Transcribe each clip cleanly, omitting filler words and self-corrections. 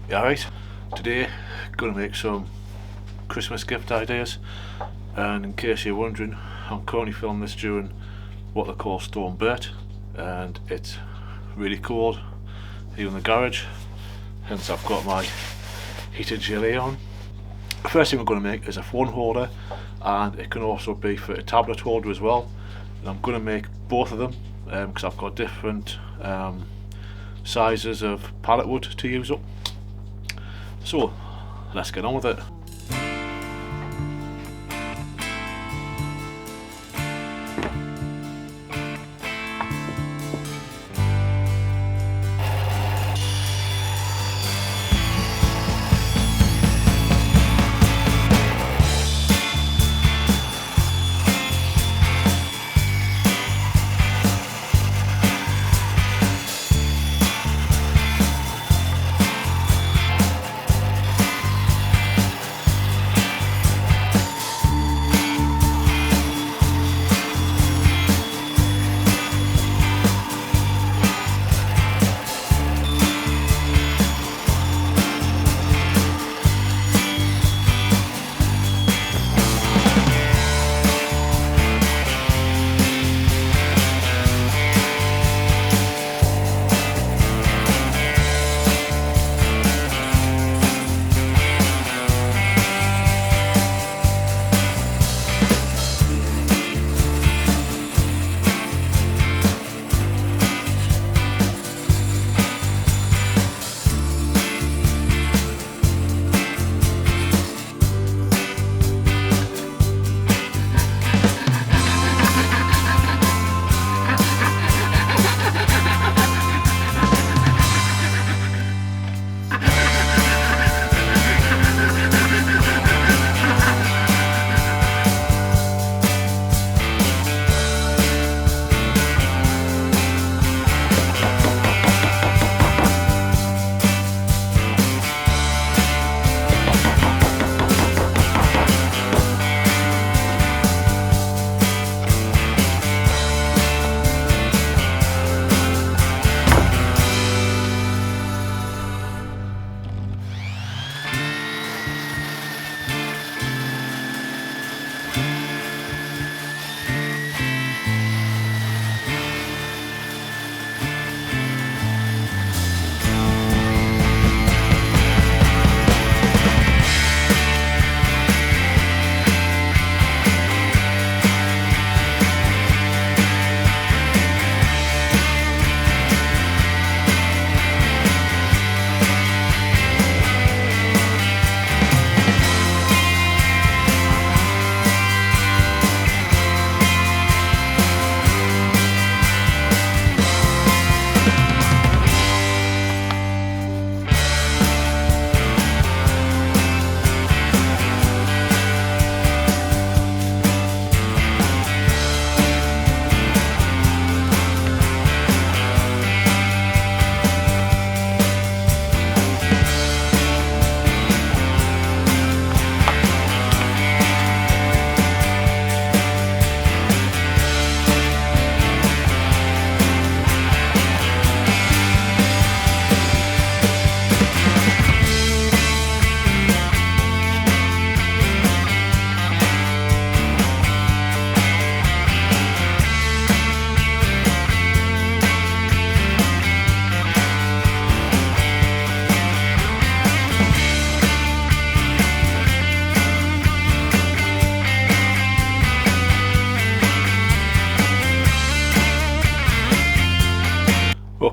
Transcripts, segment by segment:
Yeah, right. Today, gonna make some Christmas gift ideas, and in case you're wondering, I'm currently filming this during what they call storm Bert, and it's really cold here in the garage, hence I've got my heated gilet on. The first thing we're going to make is a phone holder, and it can also be for a tablet holder as well, and I'm going to make both of them because I've got different sizes of pallet wood to use up. So let's get on with it.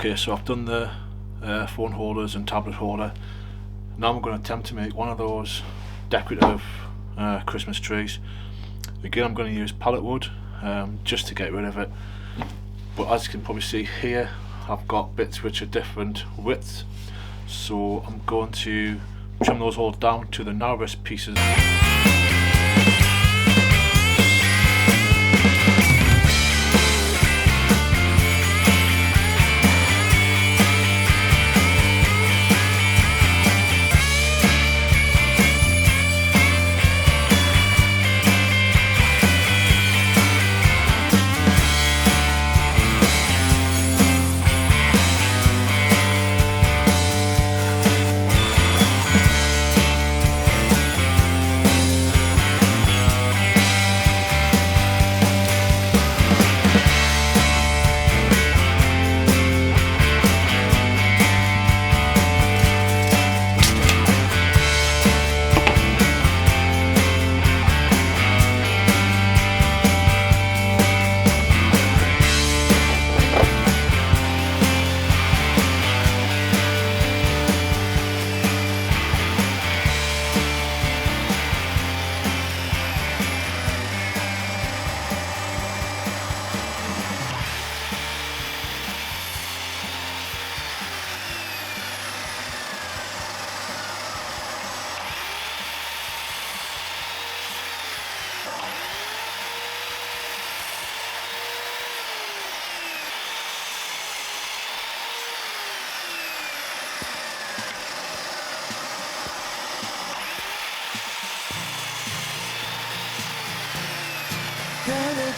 Okay, so I've done the phone holders and tablet holder. Now I'm going to attempt to make one of those decorative Christmas trees. Again, I'm going to use pallet wood just to get rid of it, but as you can probably see here, I've got bits which are different widths, so I'm going to trim those all down to the narrowest pieces.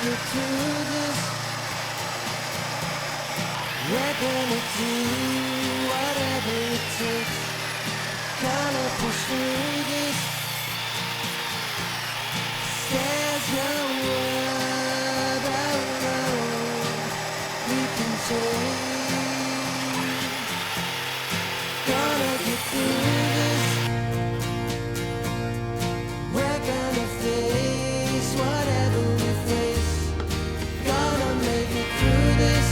me through this. We're gonna do whatever it takes. Gonna push through this. There's no other road we can take. Gonna get through this. We're gonna face whatever we face. Gonna make it through this.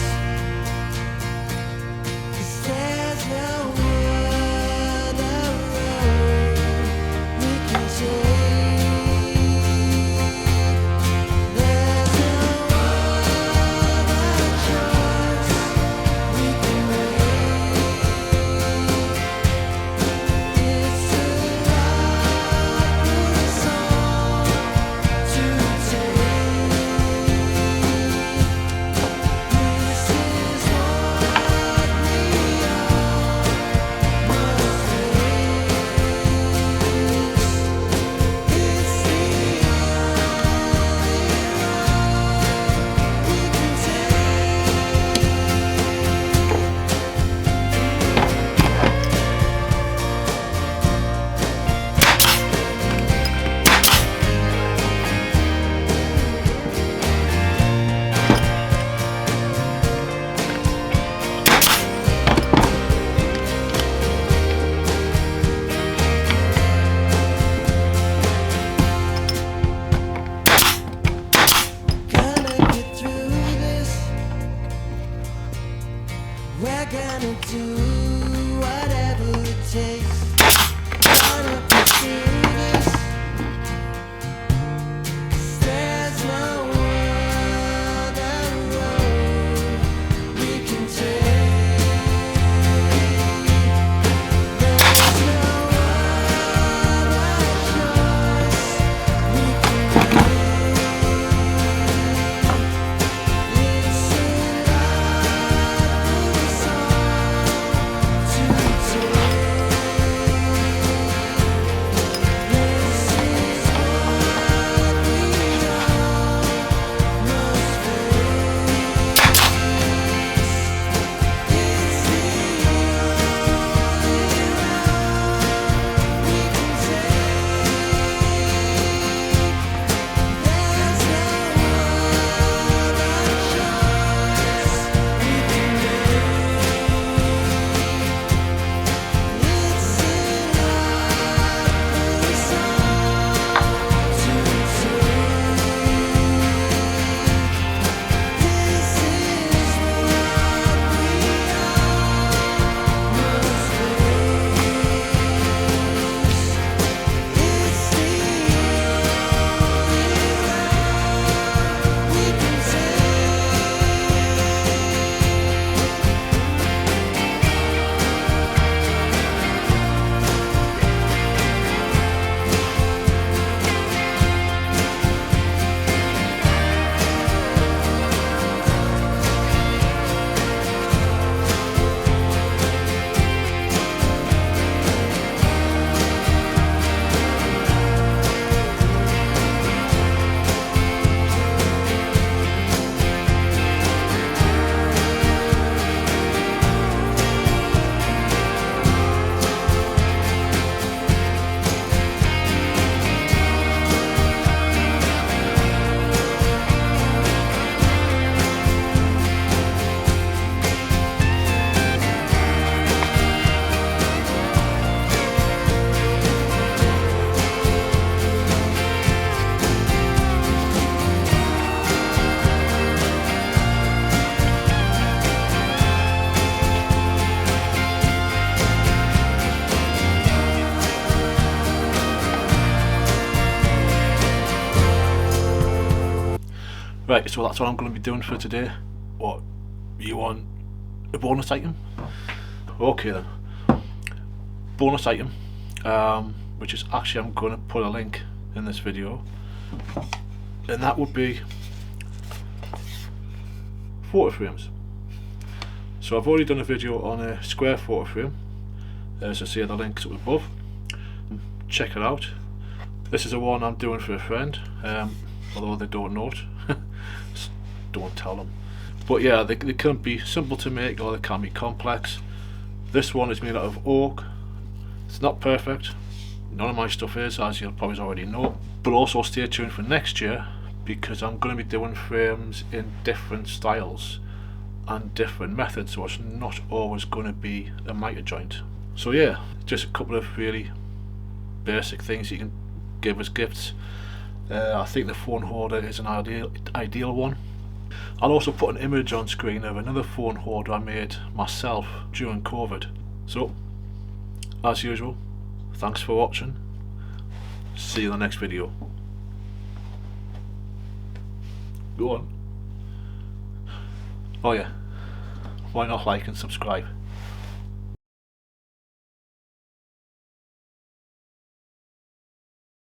'Cause there's no other road we can take. There's no other choice we can make. It's a likely song to take. This is what we all must face. It's the only road we can take. Gonna get through this. We're gonna do whatever it takes. Gonna push through this. 'Cause there's no other road we can take. There's no other choice we can make. It's a likely song to take. This is what we all must face. It's the only road we can take. There's no other choice we can make. It's a likely song to take. This is what we all must face. It's the only road we can Right, so that's what I'm going to be doing for today. What, you want a bonus item? Okay then. Bonus item, which is actually, I'm going to put a link in this video, and that would be photo frames. So I've already done a video on a square photo frame, as I say, the link's up above. Check it out. This is the one I'm doing for a friend, although they don't know it. don't tell them. But yeah, they can be simple to make or they can be complex. This one is made out of oak. It's not perfect, none of my stuff is, as you'll probably already know, but also stay tuned for next year because I'm going to be doing frames in different styles and different methods, so it's not always going to be a miter joint. So yeah, just a couple of really basic things you can give as gifts. I think the phone holder is an ideal one. I'll also put an image on screen of another phone holder I made myself during COVID. So, as usual, thanks for watching. See you in the next video. Go on. Oh yeah, why not like and subscribe?